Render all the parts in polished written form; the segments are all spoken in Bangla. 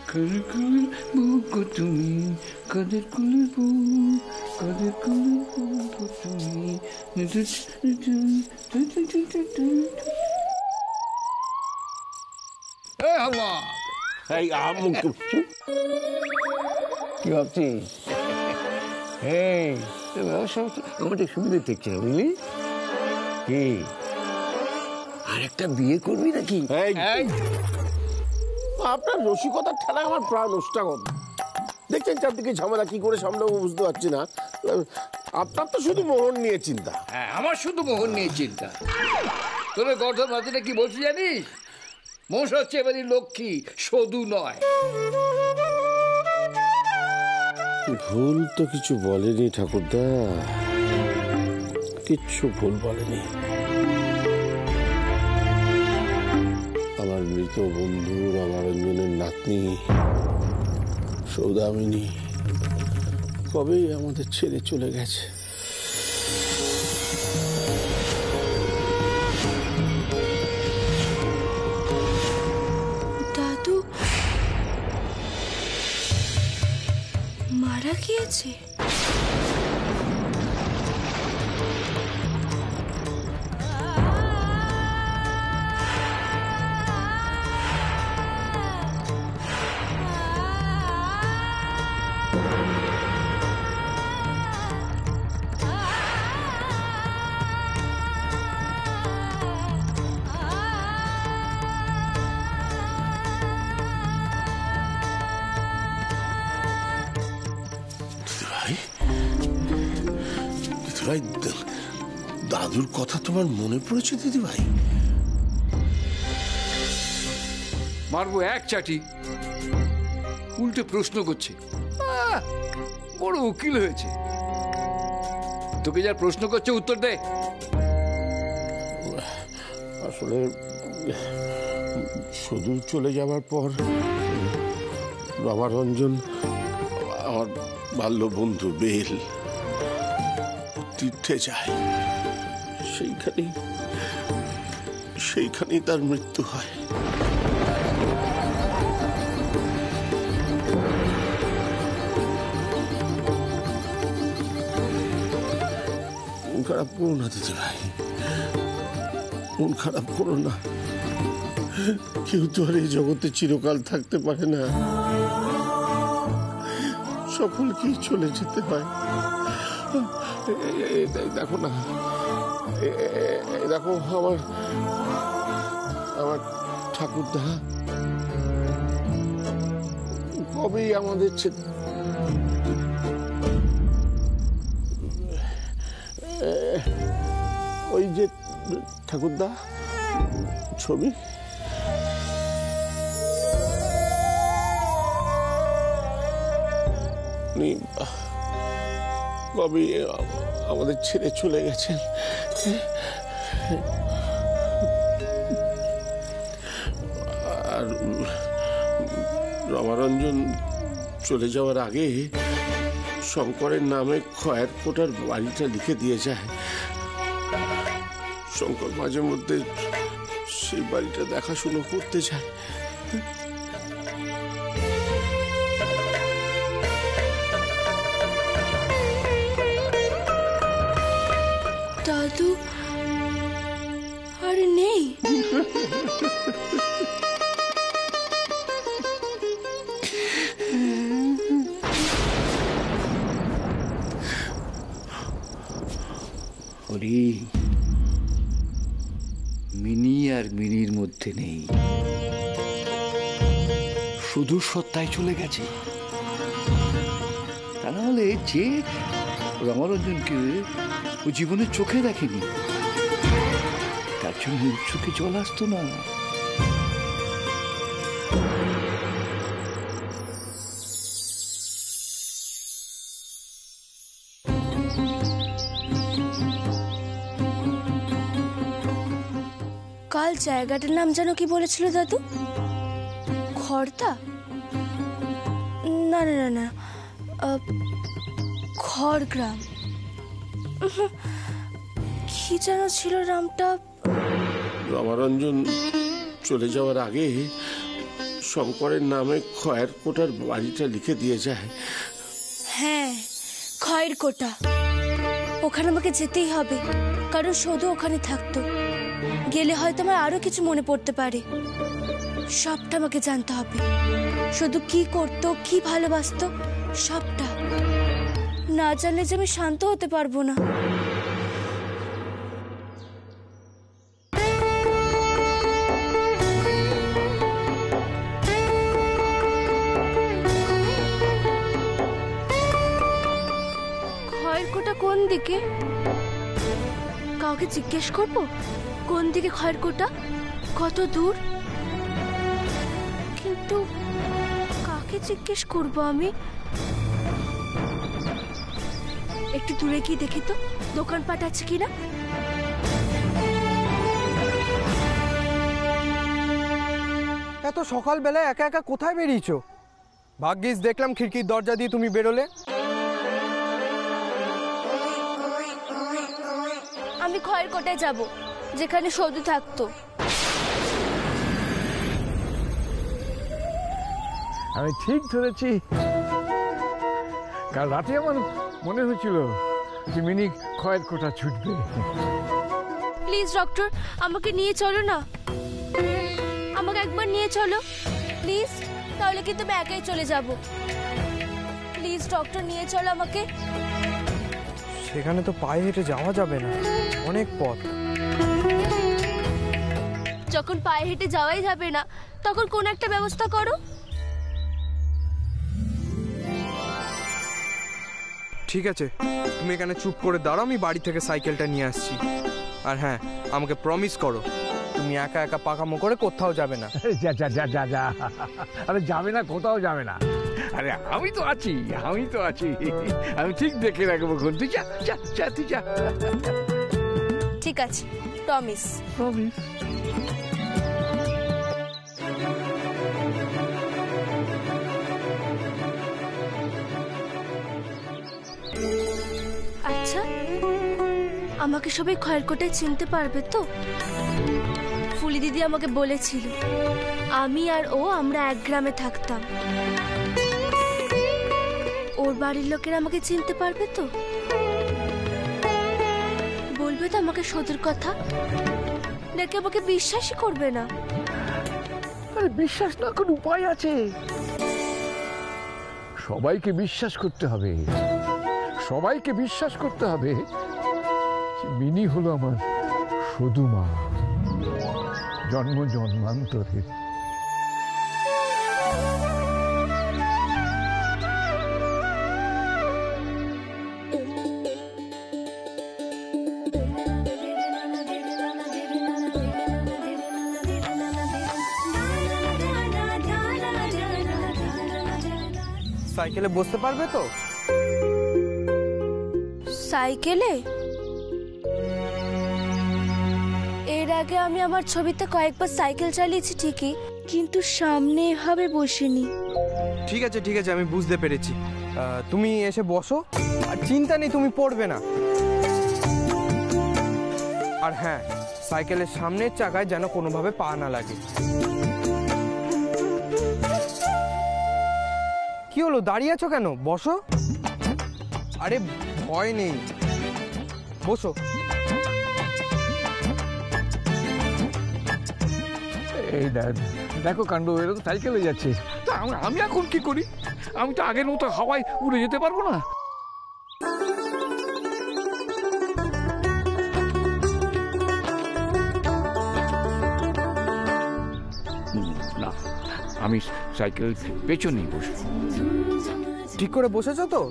কাদের কুলের বউ গো তুমি, কাদের কুলের বউ, কাদের কুলের বউ গো তুমি। কি ভাবছিস? আমাদের সুবিধে দেখছে না, বুঝলি? কি আর একটা বিয়ে করবি নাকি? আপনার রসিকতার ঠেলায় আমার প্রাণ নষ্টাগত। দেখছেন চারদিকে ঝামেলা, কি করে সামলাবো বুঝতে পারছি না। আপনার তো শুধু মোহন নিয়ে চিন্তা। হ্যাঁ, আমার শুধু মোহন নিয়ে চিন্তা। তোর গর্ধন মাঝিটা কি বলছি জানিস? মোষ হচ্ছে এবারে লক্ষ্মী, সদু নয়। ভুল তো কিছু বলেনি ঠাকুরদা, কিচ্ছু ভুল বলেনি। আমার মৃত বন্ধু রামারঞ্জনের নাতনি সৌদামিনী কবেই আমাদের ছেড়ে চলে গেছে। দাদু মারা গিয়েছে? দাদুর কথা তোমার মনে পড়েছে দিদি ভাই? মারবো এক চাটি, উল্টে প্রশ্ন করছে। বড় উকিল হয়েছে। তোকে যার প্রশ্ন করছে উত্তর দে। আসলে শুধু চলে যাওয়ার পর রামারঞ্জন আমার বাল্য বন্ধু বেল তীর্থে যায়, সেইখানেই তার মৃত্যু হয়। মন খারাপ করো না দিদি ভাই, মন খারাপ করো না। কেউ তো আর এই জগতে চিরকাল থাকতে পারে না, সকলকেই চলে যেতে হয়। দেখো না, দেখো আমার ঠাকুরদা কবেই আমাদের ওই যে ঠাকুরদা ছবি, কবে আমাদের ছেড়ে চলে গেছেন। আর রামারঞ্জন চলে যাওয়ার আগে শঙ্করের নামে খয়ের কোটার বাড়িটা লিখে দিয়ে যায়। শঙ্কর মাঝে মধ্যে সেই বাড়িটা দেখাশুনো করতে যায়। দাদু আর নেই? হরি, মিনি আর মিনির মধ্যে নেই, শুধু সত্তায় চলে গেছে। তা নাহলে যে রামারঞ্জনকে ও জীবনে চোখে দেখেনি, তার জন্য চোখে জল আসতো না। কাল জায়গাটার নাম যেন কি বলেছিল দাদু? খড়দা? না না না না, খড়গ্রাম। কি যেন ছিল নামটা? রামারঞ্জন চলে যাওয়ার আগে শঙ্করের নামে খয়ের কোটার বাড়িটা লিখে দিয়ে যায়। হ্যাঁ, খয়ের কোটা। ওখানে আমাকে যেতেই হবে, কারণ শুধু ওখানে থাকতো। গেলে হয়তো আমার আরো কিছু মনে পড়তে পারে। সবটা আমাকে জানতে হবে, শুধু কি করতো, কি ভালোবাসতো, সবটা। না জানলে যে আমি শান্ত হতে পারবো না। খয়ের কোটা কোন দিকে? কাউকে জিজ্ঞেস করবো কোন দিকে খয়ের কোটা, কত দূর? কিন্তু কাকে জিজ্ঞেস করবো আমি? একটু দূরে কি দেখি তো, দোকানপাট আছে কিনা। এত সকালবেলা একা একা কোথায় বেরিয়েছো? ভাগ্যিস দেখলাম খিড়কির দরজা দিয়ে তুমি বেরোলে। আমি খয়ের কোটায় যাব, যেখানে সৌদু থাকতো। আমি ঠিক ধরেছি। কাল রাতে আমার মনে হয়েছিল যে মিনি খয়ের কোটা ছুটবে। প্লিজ ডক্টর, আমাকে নিয়ে চলো না, আমাকে একবার নিয়ে চলো প্লিজ। তাহলে কিন্তু আমি একাই চলে যাব। প্লিজ ডক্টর, নিয়ে চলো আমাকে। সেখানে তো পায়ে হেঁটে যাওয়া যাবে না, অনেক পথ। যখন পায়ে হেঁটে যাওয়াই যাবে না, তখন কোন একটা ব্যবস্থা করো। ঠিক আছে, তুমি এখানে চুপ করে দাঁড়াও, আমি বাড়ি থেকে সাইকেলটা নিয়ে আসছি। আর হ্যাঁ, আমাকে প্রমিস করো তুমি একা একা পাকামো করে কোথাও যাবে না। যা যা যা যা যা, আরে যাবে না, কোথাও যাবে না। আরে আমি তো আছি, আমি তো আছি, আমি ঠিক দেখে রাখবো। তুই যা যা যা, তুই যা। ঠিক আছে, প্রমিস। প্রমিস। আচ্ছা, আমাকে সবাই খয়ের কোটায় চিনতে পারবে তো? ফুলি দিদি আমাকে বলেছিল আমি আর ও আমরা এক গ্রামে থাকতাম। ওর বাড়ির লোকেরা আমাকে চিনতে পারবে তো? বলবে তো আমাকে সদুর কথা, নাকি আমাকে বিশ্বাসই করবে না? আরে বিশ্বাস না কোন উপায় আছে? সবাইকে বিশ্বাস করতে হবে, সবাইকে বিশ্বাস করতে হবে। মিনি হলো আমার শুধু মা, জন্ম জন্মান্তরের। সাইকেলে বসতে পারবে তো? সাইকেলে? এর আগে আমি আমার ছবিতে কয়েকবার সাইকেল চালিয়েছি ঠিকই, কিন্তু সামনে এভাবে বসিনি। ঠিক আছে ঠিক আছে, আমি বুঝতে পেরেছি। তুমি এসে বসো, আর চিন্তা নেই, তুমি পড়বে না। আর হ্যাঁ, সাইকেলের সামনের চাকায় যেন কোনোভাবে পা না লাগে। কি হলো, দাঁড়িয়ে আছো কেন? বসো। আরে ভয় নেই, বসো। এই দেখো কাণ্ড, এরা তো সাইকেলে যাচ্ছে। তা আমি এখন কি করি? আমি তো আগের মতো হাওয়ায় উড়ে যেতে পারবো না। না, আমি সাইকেল পেছনেই বসবো। ঠিক করে বসেছো তো?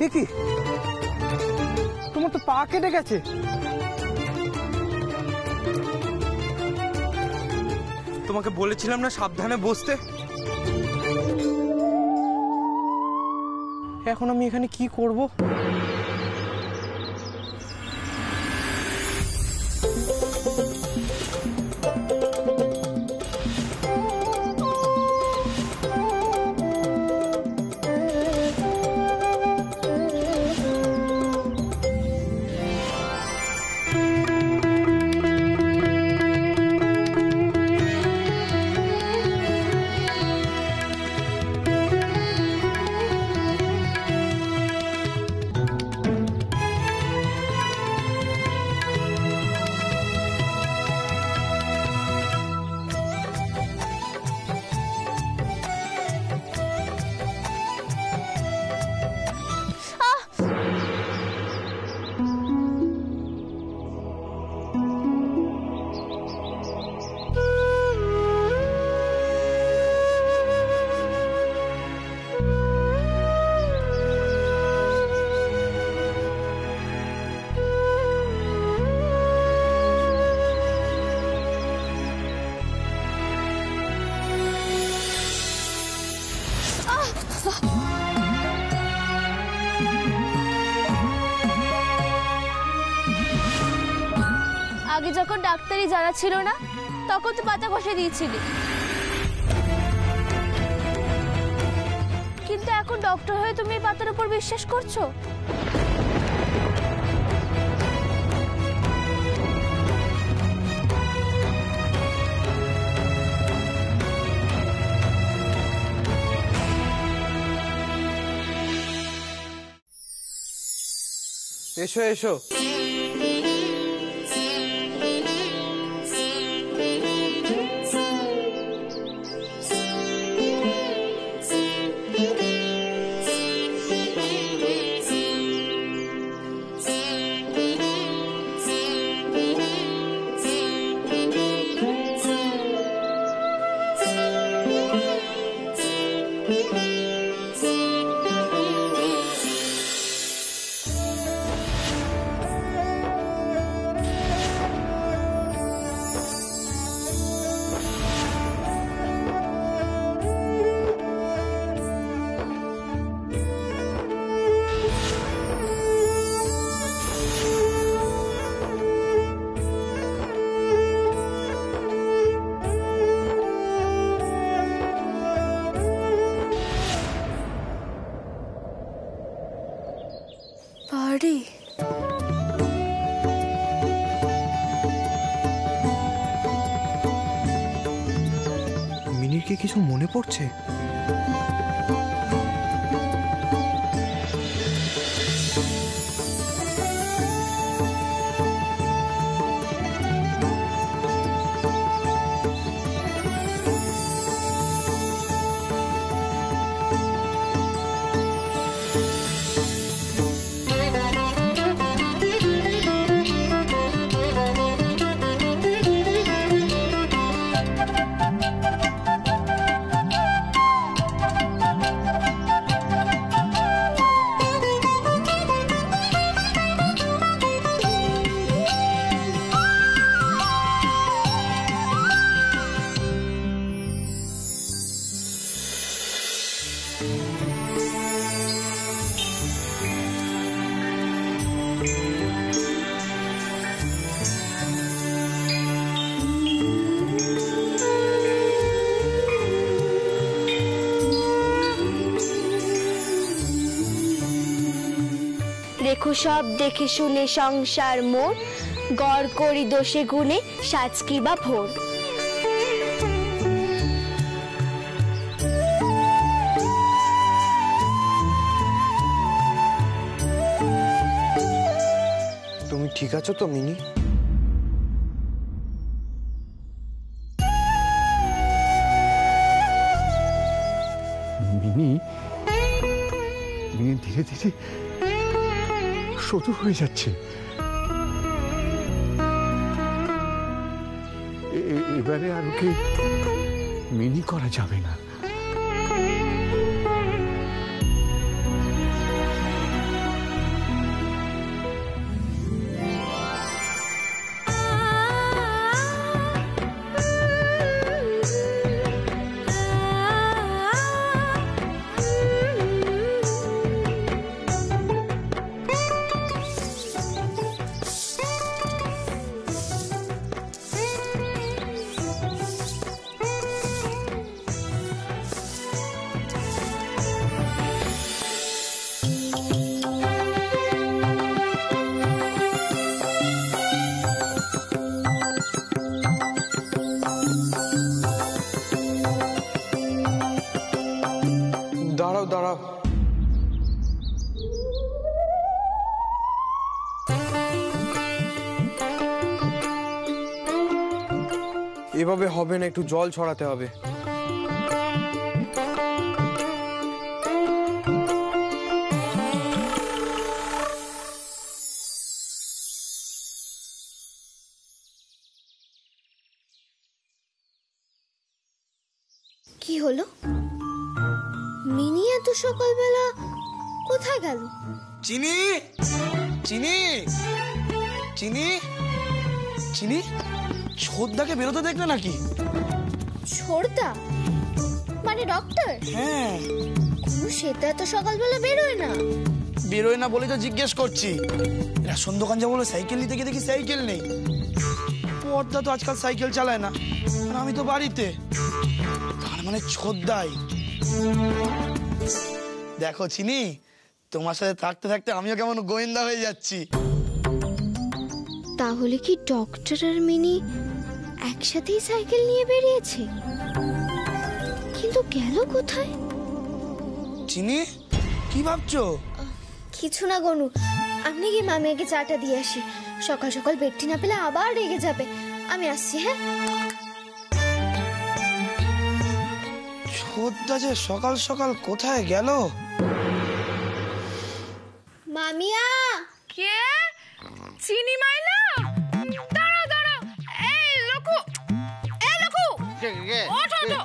এ কি, তোমার তো পা কেটে গেছে। তোমাকে বলেছিলাম না সাবধানে বসতে। এখন আমি এখানে কি করব? আগে যখন ডাক্তারি জানা ছিল না তখন তো পাতা কষে দিয়েছিলি, কিন্তু এখন ডক্টর হয়ে তুমি এই পাতার উপর বিশ্বাস করছো? এসো এসো। বাড়ি মিনির কি কিছু মনে পড়ছে? রেখো সব দেখে শুনে সংসার মোর, গড় করি দোষে গুণে সাজ কি বা ভোর। তুমি ঠিক আছো তো মিনি? মিনি মিনি ধীরে ধীরে শত্রু হয়ে যাচ্ছে। এবারে আর ওকে মিনি করা যাবে না। দাঁড়াও। এভাবে হবে না, একটু জল ছড়াতে হবে। কি হলো? মিনি এত সকালবেলা কোথায় গেল? চিনি চিনি চিনি চিনি ছোদ্দাকে বেরোতে দেখলে নাকি? ছোড়দা মানে ডক্টর? হ্যাঁ, সে তো এত সকালবেলা বেরোয় না। বেরোয় না বলে তো জিজ্ঞেস করছি। রেশন দোকান যাবো বলে সাইকেল নিতে গিয়ে দেখি সাইকেল নেই। পর্দা তো আজকাল সাইকেল চালায় না, আর আমি তো বাড়িতে। তার মানে ছোদ্দাই। দেখো চিনি, তোমার সাথে থাকতে থাকতে আমিও কেমন গোয়েন্দা হয়ে যাচ্ছি। তাহলে কি ডক্টর আর মিনি একসাথেই সাইকেল নিয়ে বেরিয়েছে? কিন্তু গেল কোথায়? চিনি, কি ভাবছো? কিছু না গনু, আপনি কি মামিয়াকে চাটা দিয়ে আসি। সকাল সকাল বেডটি না পেলে আবার রেগে যাবে। আমি আসছি। হ্যাঁ, ছোদ্দা যে সকাল সকাল কোথায় গেল? মামিয়া। কে? চিনি মাইলা? দাঁড়াও দাঁড়াও, এই লোকু, এই লোকু, ওঠো ওঠো।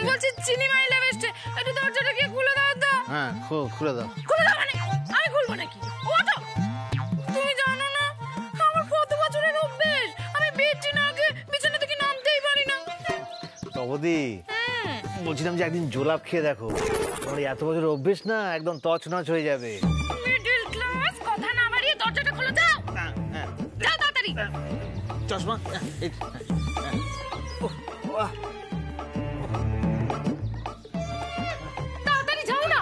বলছি চিনি মাইলা বেশছে, একটু দরজাটা গিয়ে খুলে দাও তো। হ্যাঁ, খুলে দাও। খুলে দাও মানে আমি খুলবো নাকি? ওঠো। তুমি জানো না আমার কত বছরের অভ্যেস, আমি বেডটি না আগে বিছানা থেকে নামতেই পারি না। বৌদি, বলছিলাম যে একদিন জোলাপ খেয়ে দেখো, তোমার এত বছর অভ্যেস না একদম তছনছ হয়ে যাবে। মিডল ক্লাস, কথা না বাড়িয়ে দরজাটা খুলে দাও। যাও তাড়াতাড়ি। চশমা তাড়াতাড়ি যাও না।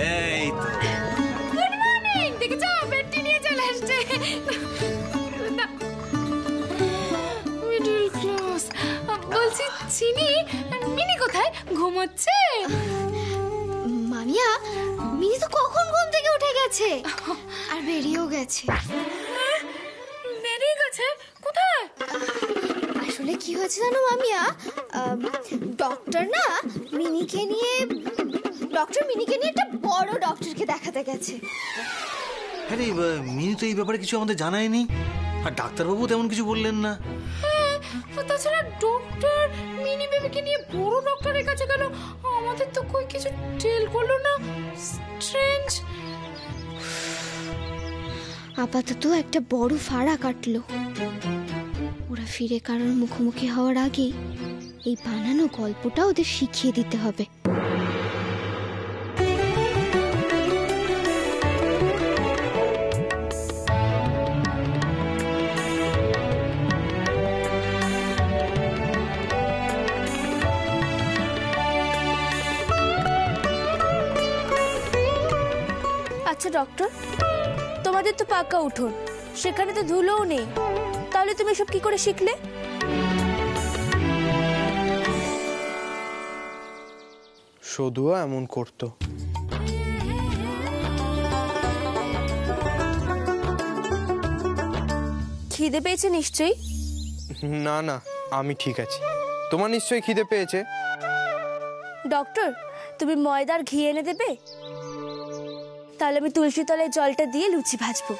এই তো। গুড মর্নিং, দেখেছো বেডটি নিয়ে চলে আসছে। Middle class. বলছি চিনি, মিনি কোথায়? ঘুমোচ্ছে? মামিয়া, মিনি তো কখন ঘুম থেকে উঠে গেছে আর বেরিয়েও গেছে। বেরিয়ে গেছে? কোথায়? আসলে কি হয়েছে জানো মামিয়া, ডক্টর মিনিকে নিয়ে একটা বড় ডক্টরকে দেখাতে গেছে। আরে মিনি তো এই ব্যাপারে কিছু আমাদের জানায়নি, আর ডাক্তারবাবু তেমন কিছু বললেন না। তাছাড়া ডক্টর মিনি বেবিকে নিয়ে বড় ডক্টরের কাছে গেল, আমাদের তো কই কিছু টেল করলো না। স্ট্রেঞ্জ। আপাতত একটা বড় ফাড়া কাটলো। ওরা ফিরে কারোর মুখোমুখি হওয়ার আগে এই বানানো গল্পটা ওদের শিখিয়ে দিতে হবে। আচ্ছা ডক্টর, তোমাদের তো পাকা উঠোন, সেখানে তো ধুলোও নেই, তাহলে তুমি সব কি করে শিখলে? সদুয়া এমন করতো। খিদে পেয়েছে নিশ্চয়ই? না না, আমি ঠিক আছি। তোমার নিশ্চয়ই খিদে পেয়েছে। ডক্টর, তুমি ময়দার ঘি এনে দেবে? তাহলে আমি তুলসী তলায় জলটা দিয়ে লুচি ভাজবো।